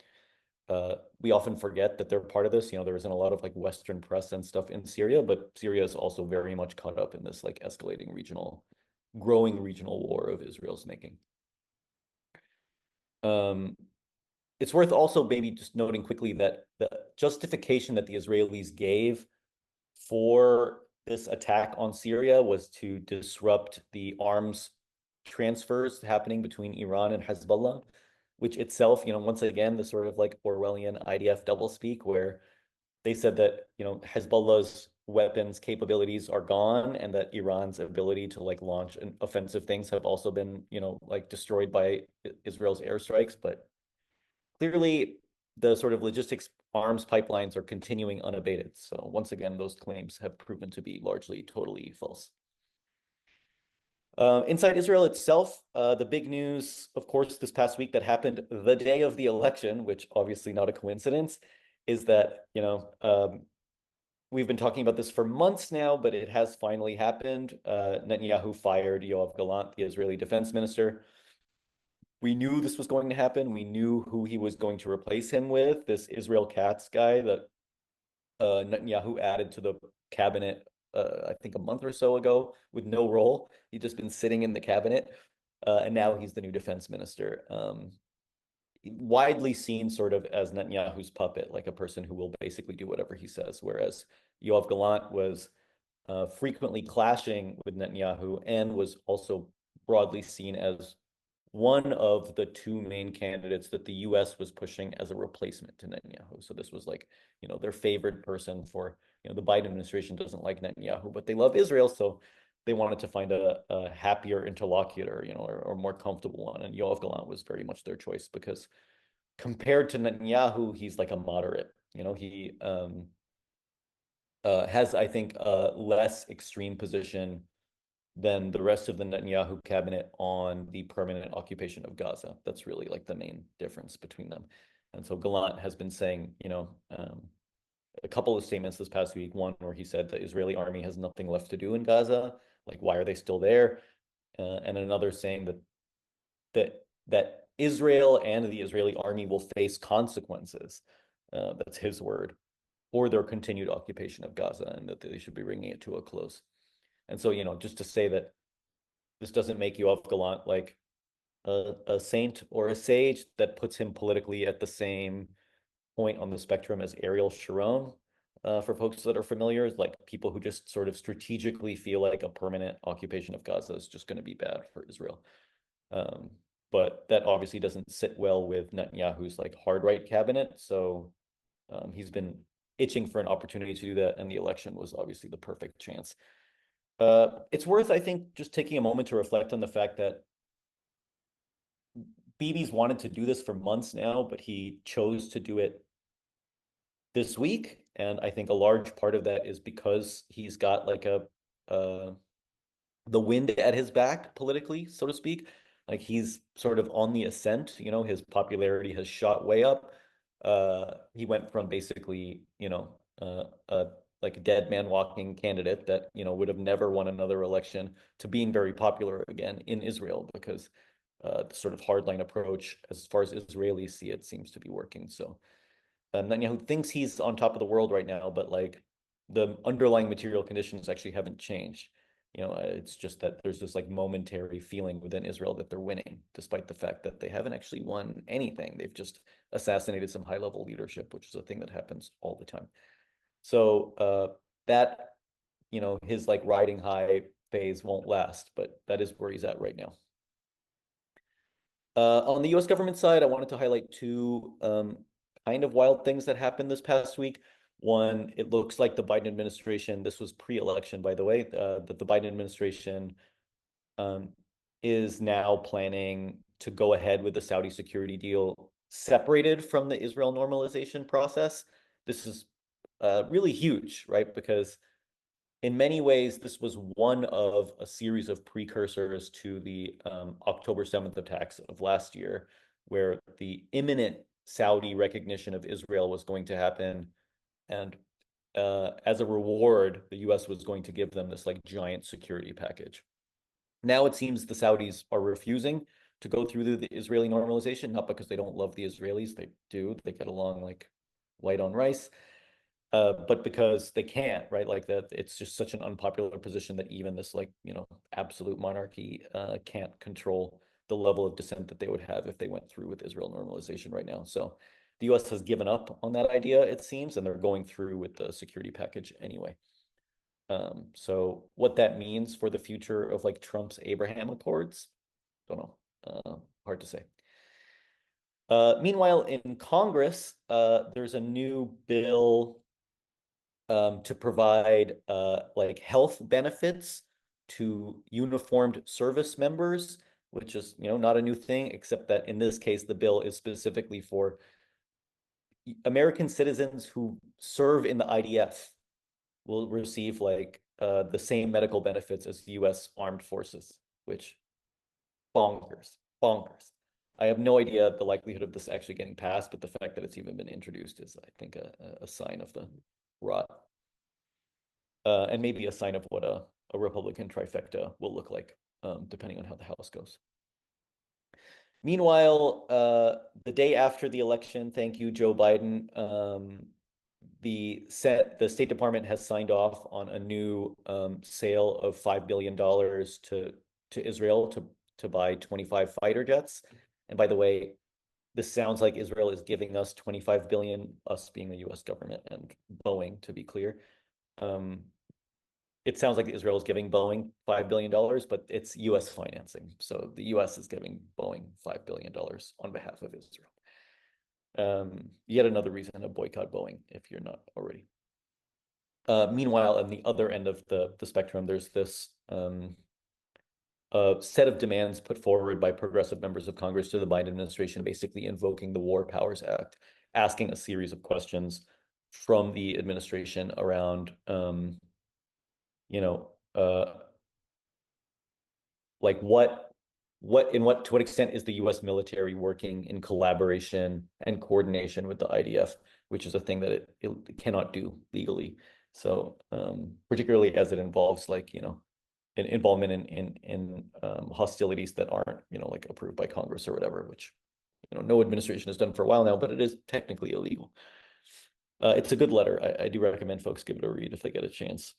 we often forget that they're part of this. There isn't a lot of like Western press and stuff in Syria, but Syria is also very much caught up in this like escalating growing regional war of Israel's making. It's worth also maybe just noting quickly that the justification that the Israelis gave for this attack on Syria was to disrupt the arms transfers happening between Iran and Hezbollah, which itself, once again, the sort of like Orwellian IDF doublespeak where they said that, Hezbollah's weapons capabilities are gone and that Iran's ability to like launch offensive things have also been, like destroyed by Israel's airstrikes. But clearly the sort of logistics arms pipelines are continuing unabated. So once again, those claims have proven to be largely totally false. Inside Israel itself, the big news, of course, this past week that happened the day of the election, which obviously not a coincidence, is that, we've been talking about this for months now, but it has finally happened. Netanyahu fired Yoav Gallant, the Israeli defense minister. We knew this was going to happen. We knew who he was going to replace him with, this Israel Katz guy that Netanyahu added to the cabinet, I think a month or so ago with no role. He'd just been sitting in the cabinet, and now he's the new defense minister. Widely seen sort of as Netanyahu's puppet, like a person who will basically do whatever he says, whereas Yoav Gallant was frequently clashing with Netanyahu and was also broadly seen as one of the two main candidates that the US was pushing as a replacement to Netanyahu. So this was like, their favorite person for, the Biden administration doesn't like Netanyahu, but they love Israel. So they wanted to find a happier interlocutor, or more comfortable one. And Yoav Gallant was very much their choice because compared to Netanyahu, he's like a moderate. He has, I think, a less extreme position than the rest of the Netanyahu cabinet on the permanent occupation of Gaza. That's really like the main difference between them. And so Gallant has been saying, a couple of statements this past week. One where he said the Israeli army has nothing left to do in Gaza. Like, why are they still there? And another saying that Israel and the Israeli army will face consequences. That's his word, for their continued occupation of Gaza, and that they should be bringing it to a close. And so, just to say that this doesn't make Yoav Gallant like a saint or a sage, that puts him politically at the same point on the spectrum as Ariel Sharon. For folks that are familiar, is like people who just sort of strategically feel like a permanent occupation of Gaza is just going to be bad for Israel. Um, but that obviously doesn't sit well with Netanyahu's like hard right cabinet. So he's been itching for an opportunity to do that, and the election was obviously the perfect chance. It's worth, I think, just taking a moment to reflect on the fact that Bibi's wanted to do this for months now, but he chose to do it this week. And I think a large part of that is because he's got like the wind at his back politically, so to speak. Like, he's sort of on the ascent, his popularity has shot way up. He went from basically, like a dead man walking candidate that, would have never won another election, to being very popular again in Israel because the sort of hardline approach, as far as Israelis see it, seems to be working. So Netanyahu thinks he's on top of the world right now, but like the underlying material conditions actually haven't changed. It's just that there's this like momentary feeling within Israel that they're winning, despite the fact that they haven't actually won anything. They've just assassinated some high-level leadership, which is a thing that happens all the time. So that, his like riding high phase won't last, but that is where he's at right now. On the US government side, I wanted to highlight two kind of wild things that happened this past week. One, it looks like the Biden administration, this was pre-election, by the way, that the Biden administration um, is now planning to go ahead with the Saudi security deal separated from the Israel normalization process. This is really huge, right? Because in many ways, this was one of a series of precursors to the October 7th attacks of last year, where the imminent Saudi recognition of Israel was going to happen. And as a reward, the US was going to give them this like giant security package. Now it seems the Saudis are refusing to go through the Israeli normalization, not because they don't love the Israelis, they do, they get along like white on rice, but because they can't, right? Like that, it's just such an unpopular position that even this like, absolute monarchy can't control the level of dissent that they would have if they went through with Israel normalization right now. So the US has given up on that idea, it seems, and they're going through with the security package anyway. So what that means for the future of like Trump's Abraham Accords, don't know. Hard to say. Meanwhile, in Congress, there's a new bill to provide like health benefits to uniformed service members, which is, not a new thing, except that in this case, the bill is specifically for American citizens who serve in the IDF will receive like the same medical benefits as US armed forces, which bonkers, bonkers. I have no idea the likelihood of this actually getting passed, but the fact that it's even been introduced is, I think, a sign of the rot, and maybe a sign of what a Republican trifecta will look like, depending on how the House goes. Meanwhile, the day after the election, thank you, Joe Biden, the State Department has signed off on a new sale of $5 billion to Israel to buy 25 fighter jets. And by the way, this sounds like Israel is giving us 25 billion, us being the US government and Boeing, to be clear. It sounds like Israel is giving Boeing $5 billion, but it's US financing. So the US is giving Boeing $5 billion on behalf of Israel. Yet another reason to boycott Boeing if you're not already. Meanwhile, on the other end of the spectrum, there's this set of demands put forward by progressive members of Congress to the Biden administration, basically invoking the War Powers Act, asking a series of questions from the administration around, you know, like to what extent is the U.S. military working in collaboration and coordination with the IDF, which is a thing that it cannot do legally. So particularly as it involves like, an involvement in hostilities that aren't, like approved by Congress or whatever, which, no administration has done for a while now, but it is technically illegal. It's a good letter. I do recommend folks give it a read if they get a chance.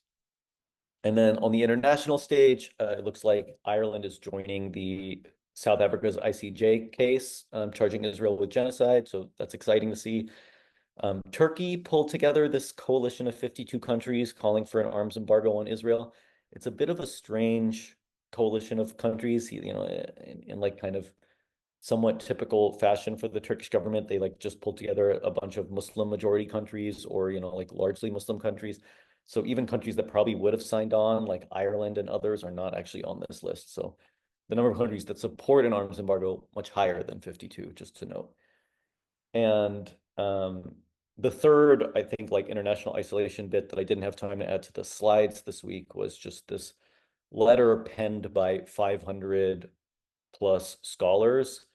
And then on the international stage, it looks like Ireland is joining the South Africa's ICJ case, charging Israel with genocide. So that's exciting to see. Turkey pulled together this coalition of 52 countries calling for an arms embargo on Israel. It's a bit of a strange coalition of countries, in like kind of somewhat typical fashion for the Turkish government. They like just pulled together a bunch of Muslim majority countries or, like largely Muslim countries. So even countries that probably would have signed on, like Ireland and others, are not actually on this list. So the number of countries that support an arms embargo much higher than 52, just to note. And the third, I think, like international isolation bit that I didn't have time to add to the slides this week was just this letter penned by 500 plus scholars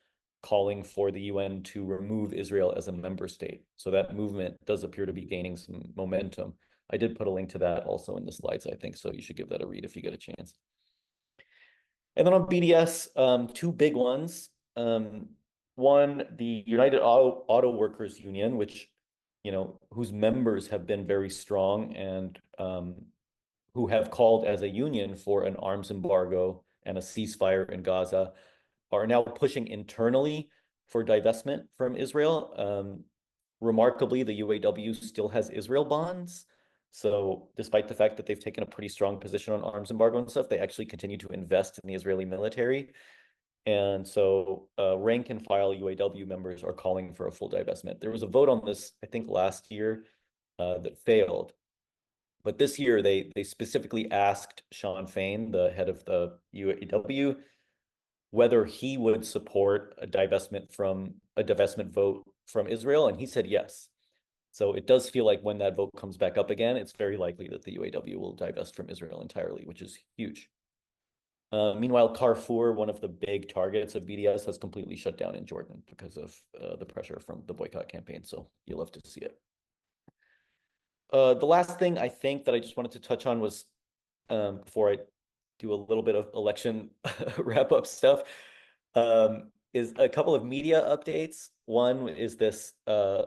calling for the UN to remove Israel as a member state. So that movement does appear to be gaining some momentum. I did put a link to that also in the slides, I think, so you should give that a read if you get a chance. And then on BDS, two big ones. One, the United Auto Workers Union, which, whose members have been very strong and who have called as a union for an arms embargo and a ceasefire in Gaza, are now pushing internally for divestment from Israel. Remarkably, the UAW still has Israel bonds. So despite the fact that they've taken a pretty strong position on arms embargo and stuff, they actually continue to invest in the Israeli military. And so rank and file UAW members are calling for a full divestment. There was a vote on this, I think, last year that failed. But this year, they specifically asked Sean Fain, the head of the UAW, whether he would support a divestment vote from Israel, and he said yes. So it does feel like when that vote comes back up again, it's very likely that the UAW will divest from Israel entirely, which is huge. Meanwhile, Carrefour, one of the big targets of BDS, has completely shut down in Jordan because of the pressure from the boycott campaign. So you'll love to see it. The last thing I think that I just wanted to touch on was before I do a little bit of election wrap up stuff, is a couple of media updates. One is this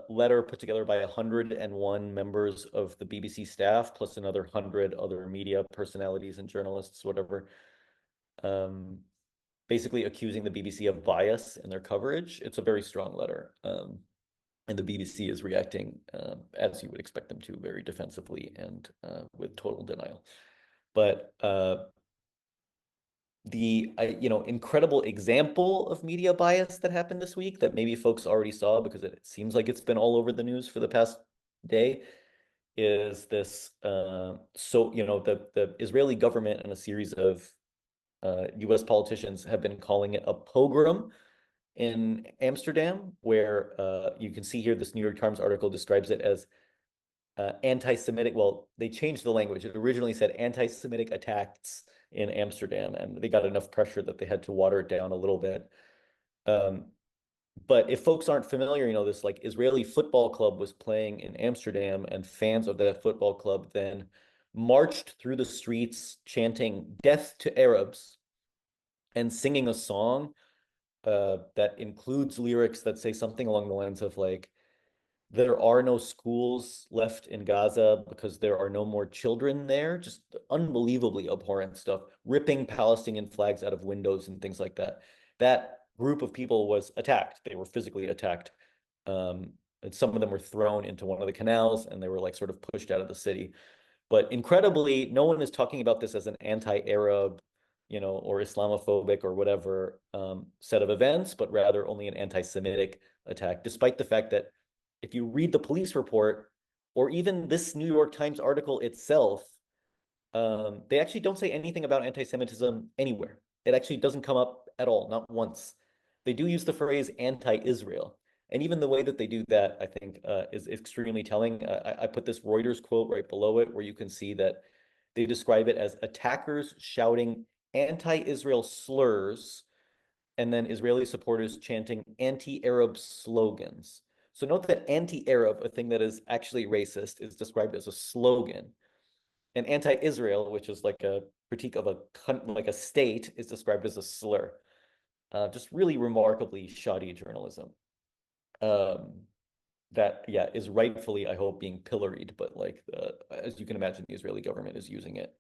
letter put together by 101 members of the BBC staff, plus another 100 other media personalities and journalists, whatever, basically accusing the BBC of bias in their coverage. It's a very strong letter. And the BBC is reacting, as you would expect them to, very defensively and with total denial. But the incredible example of media bias that happened this week that maybe folks already saw because it seems like it's been all over the news for the past day is this the Israeli government and a series of US politicians have been calling it a pogrom in Amsterdam, where you can see here this New York Times article describes it as anti-Semitic. Well, they changed the language. It originally said anti-Semitic attacks in Amsterdam, and they got enough pressure that they had to water it down a little bit. But if folks aren't familiar, this like Israeli football club was playing in Amsterdam, and fans of that football club then marched through the streets chanting "Death to Arabs" and singing a song that includes lyrics that say something along the lines of like, there are no schools left in Gaza because there are no more children there. Just unbelievably abhorrent stuff, ripping Palestinian flags out of windows and things like that. That group of people was attacked. They were physically attacked. And some of them were thrown into one of the canals and they were like sort of pushed out of the city. But incredibly, no one is talking about this as an anti-Arab, or Islamophobic or whatever set of events, but rather only an anti-Semitic attack, despite the fact that if you read the police report, or even this New York Times article itself, they actually don't say anything about anti-Semitism anywhere. It actually doesn't come up at all, not once. They do use the phrase anti-Israel. And even the way that they do that, I think, is extremely telling. I put this Reuters quote right below it, where you can see that they describe it as attackers shouting anti-Israel slurs and then Israeli supporters chanting anti-Arab slogans. So note that anti-Arab, a thing that is actually racist, is described as a slogan, and anti-Israel, which is like a critique of like a state, is described as a slur. Just really remarkably shoddy journalism. Um, that yeah is rightfully, I hope, being pilloried, but like as you can imagine, the Israeli government is using it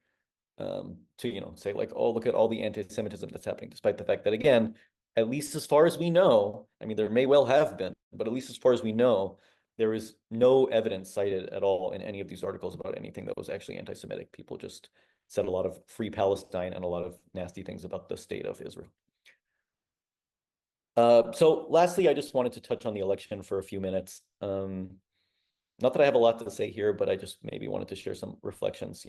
to say like, oh, look at all the anti-Semitism that's happening, despite the fact that, again, at least as far as we know, I mean, there may well have been, but at least as far as we know, there is no evidence cited at all in any of these articles about anything that was actually anti-Semitic. People just said a lot of free Palestine and a lot of nasty things about the state of Israel. So lastly, I just wanted to touch on the election for a few minutes. Not that I have a lot to say here, but I just maybe wanted to share some reflections.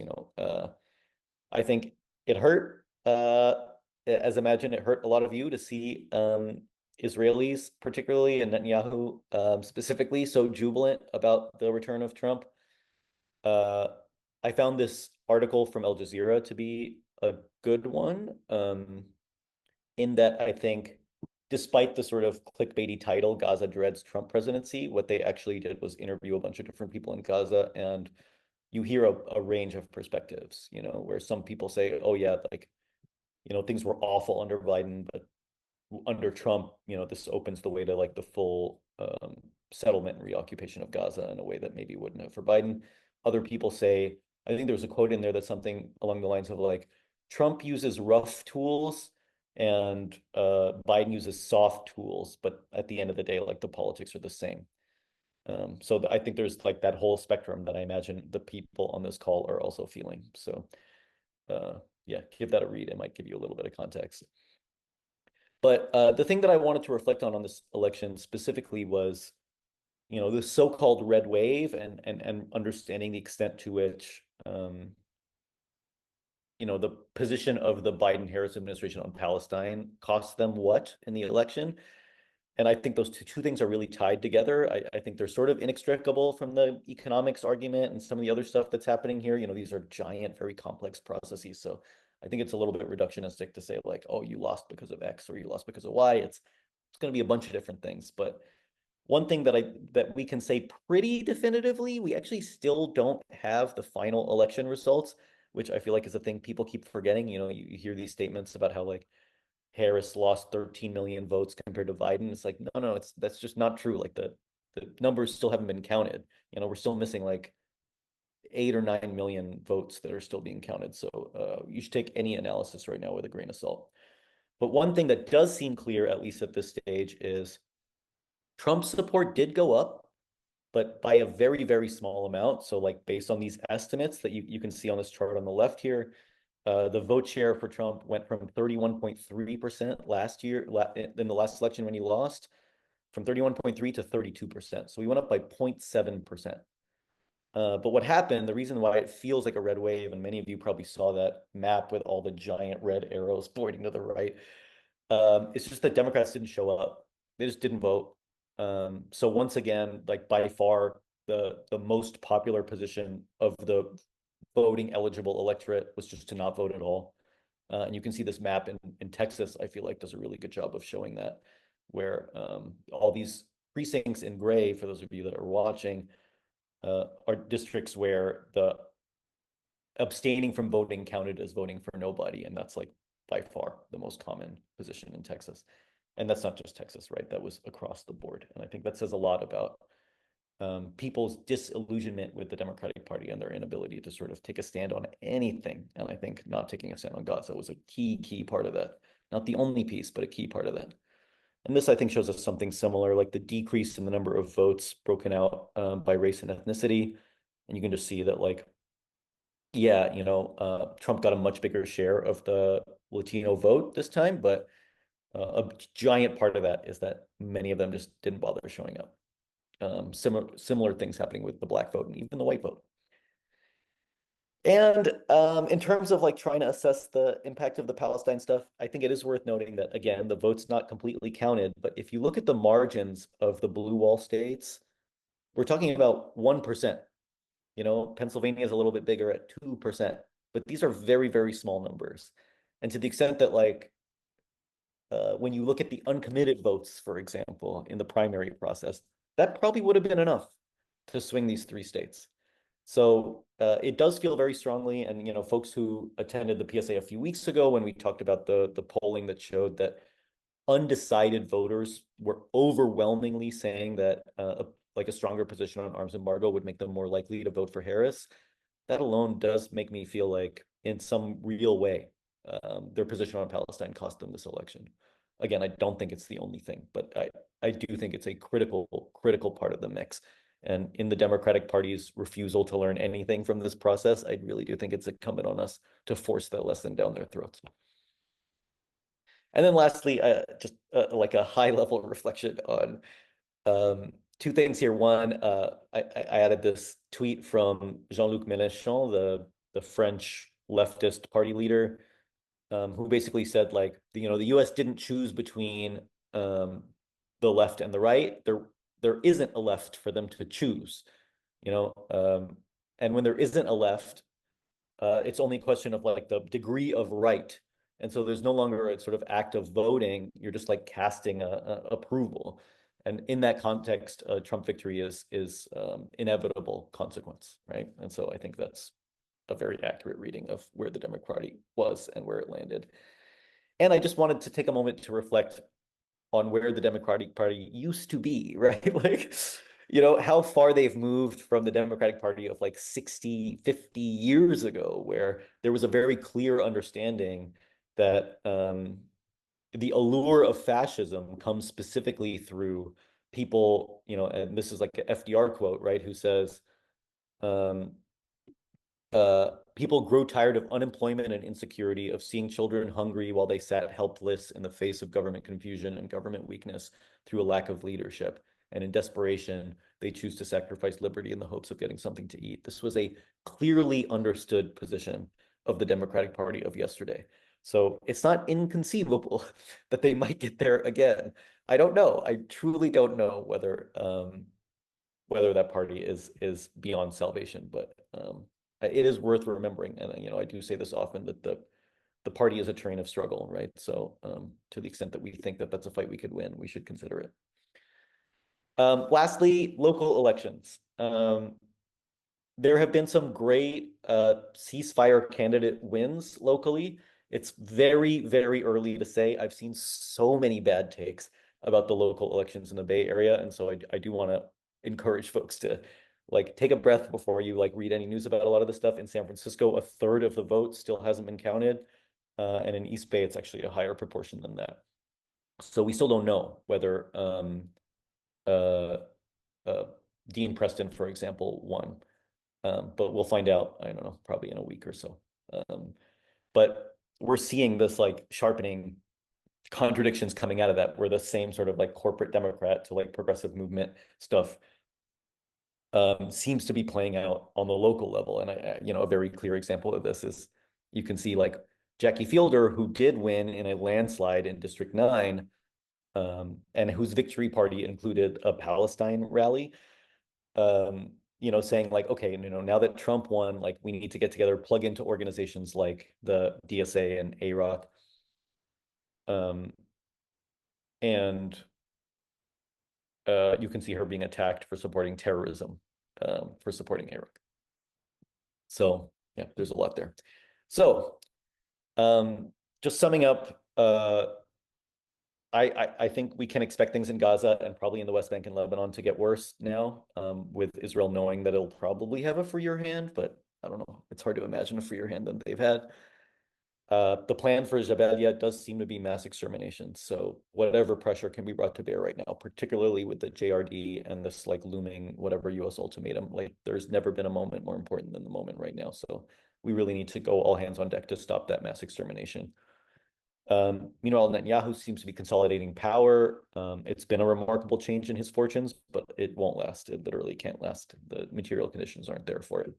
I think it hurt, as imagine it hurt a lot of you to see Israelis, particularly, and Netanyahu specifically, so jubilant about the return of Trump. Uh, I found this article from Al Jazeera to be a good one, in that I think, despite the sort of clickbaity title, Gaza dreads Trump presidency, what they actually did was interview a bunch of different people in Gaza, and you hear a range of perspectives, where some people say, oh yeah, like, things were awful under Biden, but under Trump, this opens the way to like the full settlement and reoccupation of Gaza in a way that maybe wouldn't have for Biden. Other people say, I think there was a quote in there that's something along the lines of like, Trump uses rough tools and Biden uses soft tools, but at the end of the day, like the politics are the same. So I think there's like that whole spectrum that I imagine the people on this call are also feeling. So yeah, give that a read. It might give you a little bit of context. But the thing that I wanted to reflect on this election specifically was, the so-called red wave, and understanding the extent to which, the position of the Biden-Harris administration on Palestine cost them what in the election. And I think those two things are really tied together. I think they're sort of inextricable from the economics argument and some of the other stuff that's happening here. These are giant, very complex processes. So I think it's a little bit reductionistic to say like, oh, you lost because of X or you lost because of Y. It's going to be a bunch of different things. But one thing that we can say pretty definitively, we actually still don't have the final election results, which I feel like is a thing people keep forgetting. You hear these statements about how like Harris lost 13 million votes compared to Biden. It's like, no, that's just not true. Like the numbers still haven't been counted. We're still missing like 8 or 9 million votes that are still being counted. So you should take any analysis right now with a grain of salt. But one thing that does seem clear, at least at this stage, is Trump's support did go up, but by a very, very small amount. So like based on these estimates that you can see on this chart on the left here, the vote share for Trump went from 31.3% last year, in the last election when he lost, from 31.3 to 32%. So we went up by 0.7%. But what happened, the reason why it feels like a red wave, and many of you probably saw that map with all the giant red arrows pointing to the right, it's just that Democrats didn't show up. They just didn't vote. So once again, like by far the most popular position of the voting eligible electorate was just to not vote at all. And you can see this map in Texas, I feel like does a really good job of showing that, where all these precincts in gray, for those of you that are watching, are districts where the abstaining from voting counted as voting for nobody. And that's like by far the most common position in Texas. And that's not just Texas, right? That was across the board. And I think that says a lot about people's disillusionment with the Democratic Party and their inability to sort of take a stand on anything. And I think not taking a stand on Gaza was a key part of that. Not the only piece, but a key part of that. And this, I think, shows us something similar, like the decrease in the number of votes broken out by race and ethnicity. And you can just see that, like, yeah, Trump got a much bigger share of the Latino vote this time, but a giant part of that is that many of them just didn't bother showing up. similar things happening with the black vote and even the white vote. And in terms of like trying to assess the impact of the Palestine stuff, I think it is worth noting that again, the vote's not completely counted, but if you look at the margins of the blue wall states, we're talking about 1%. You know, Pennsylvania is a little bit bigger at 2%, but these are very, very small numbers. And to the extent that like when you look at the uncommitted votes, for example, in the primary process, that probably would have been enough to swing these three states. So it does feel very strongly, and you know, folks who attended the PSA a few weeks ago when we talked about the polling that showed that undecided voters were overwhelmingly saying that like a stronger position on arms embargo would make them more likely to vote for Harris. That alone does make me feel like, in some real way, their position on Palestine cost them this election. Again, I don't think it's the only thing, but I do think it's a critical part of the mix. And in the Democratic Party's refusal to learn anything from this process, I really do think it's incumbent on us to force that lesson down their throats. And then lastly, just like a high level reflection on two things here. One, I added this tweet from Jean-Luc Mélenchon, the French leftist party leader, who basically said like, you know, the U.S. didn't choose between the left and the right. There isn't a left for them to choose, you know, and when there isn't a left, it's only a question of like the degree of right. And so there's no longer a sort of act of voting. You're just like casting a approval. And in that context, Trump victory is inevitable consequence, right? And so I think that's a very accurate reading of where the Democratic was and where it landed. And I just wanted to take a moment to reflect on where the Democratic Party used to be, right? Like, you know, how far they've moved from the Democratic Party of like 60, 50 years ago, where there was a very clear understanding that the allure of fascism comes specifically through people, you know, and this is like an FDR quote, right, who says, um, people grow tired of unemployment and insecurity, of seeing children hungry while they sat helpless in the face of government confusion and government weakness through a lack of leadership. And in desperation, they choose to sacrifice liberty in the hopes of getting something to eat. This was a clearly understood position of the Democratic Party of yesterday. So it's not inconceivable that they might get there again. I don't know. I truly don't know whether that party is beyond salvation, but it is worth remembering. And you know, I do say this often, that the party is a terrain of struggle, right? So to the extent that we think that that's a fight we could win, we should consider it. Lastly, local elections. There have been some great ceasefire candidate wins locally. It's very, very early to say. I've seen so many bad takes about the local elections in the Bay Area, and so I do want to encourage folks to like take a breath before you like read any news about a lot of the stuff. In San Francisco, a third of the vote still hasn't been counted, and in East Bay, it's actually a higher proportion than that. So we still don't know whether uh, Dean Preston, for example, won. But we'll find out, I don't know, probably in a week or so. But we're seeing this like sharpening contradictions coming out of that, where the same sort of like corporate Democrat to like progressive movement stuff seems to be playing out on the local level. And you know, a very clear example of this is you can see like Jackie Fielder, who did win in a landslide in District 9, and whose victory party included a Palestine rally. You know, saying like, okay, you know, now that Trump won, like we need to get together, plug into organizations like the DSA and AROC. And you can see her being attacked for supporting terrorism, for supporting AROC. So yeah, there's a lot there. So just summing up, I think we can expect things in Gaza and probably in the West Bank and Lebanon to get worse now, with Israel knowing that it'll probably have a freer hand, but I don't know. It's hard to imagine a freer hand than they've had. The plan for Jabalia does seem to be mass extermination. So whatever pressure can be brought to bear right now, particularly with the JRD and this like looming whatever US ultimatum, like there's never been a moment more important than the moment right now. So we really need to go all hands on deck to stop that mass extermination. Meanwhile, Netanyahu seems to be consolidating power. It's been a remarkable change in his fortunes, but it won't last. It literally can't last. The material conditions aren't there for it.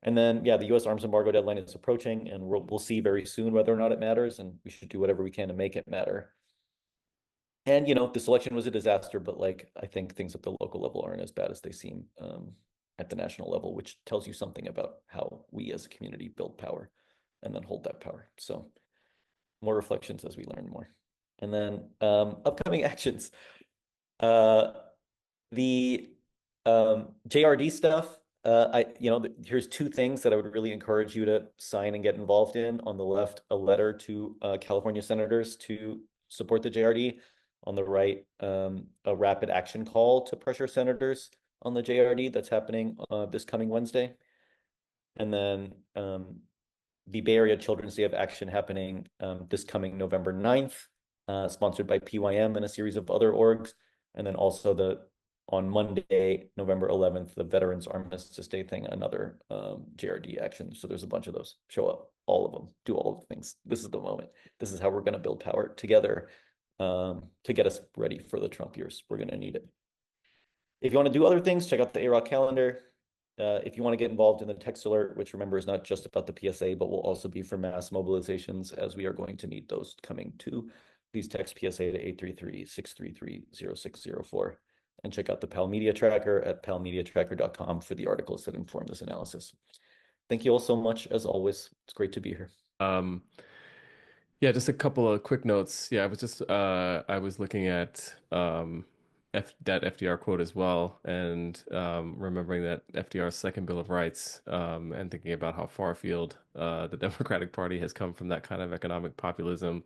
And then, yeah, the U.S. arms embargo deadline is approaching, and we'll see very soon whether or not it matters, and we should do whatever we can to make it matter. And this election was a disaster, but like I think things at the local level aren't as bad as they seem at the national level, which tells you something about how we as a community build power and then hold that power. So more reflections as we learn more. And then upcoming actions. Uh, the JRD stuff. Here's two things that I would really encourage you to sign and get involved in. On the left, a letter to California senators to support the JRD. On the right, a rapid action call to pressure senators on the JRD that's happening this coming Wednesday. And then the Bay Area Children's Day of Action happening this coming November 9th, sponsored by PYM and a series of other orgs. And then also on Monday, November 11th, the Veterans Armistice Day thing, another JRD action. So there's a bunch of those. Show up, all of them, do all of the things. This is the moment. This is how we're going to build power together to get us ready for the Trump years. We're going to need it. If you want to do other things, check out the AROC calendar. If you want to get involved in the text alert, which remember is not just about the PSA, but will also be for mass mobilizations, as we are going to need those coming too. Please text PSA to 833-633-0604 and check out the PAL Media Tracker at palmediatracker.com for the articles that inform this analysis. Thank you all so much, as always. It's great to be here. Um, yeah, just a couple of quick notes. Yeah, I was looking at that FDR quote as well, and remembering that FDR's second Bill of Rights, and thinking about how far afield the Democratic Party has come from that kind of economic populism.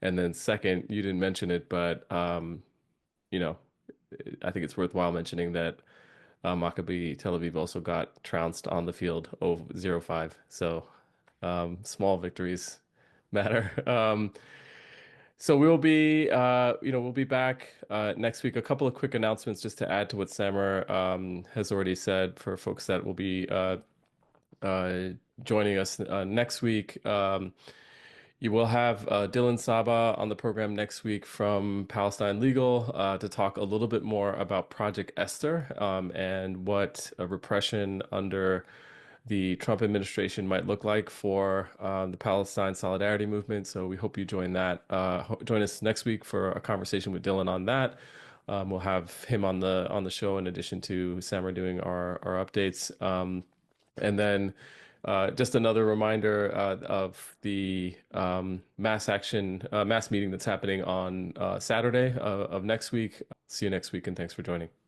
And then second, you didn't mention it, but you know, I think it's worthwhile mentioning that Maccabi Tel Aviv also got trounced on the field 0-5. So small victories matter. So we'll be back next week. A couple of quick announcements just to add to what Samer has already said for folks that will be uh, joining us next week. You will have Dylan Saba on the program next week from Palestine Legal to talk a little bit more about Project Esther and what repression under the Trump administration might look like for the Palestine Solidarity Movement. So we hope you join join us next week for a conversation with Dylan on that. We'll have him on the show in addition to Samer doing our updates. And then just another reminder of the mass meeting that's happening on Saturday of next week. See you next week, and thanks for joining.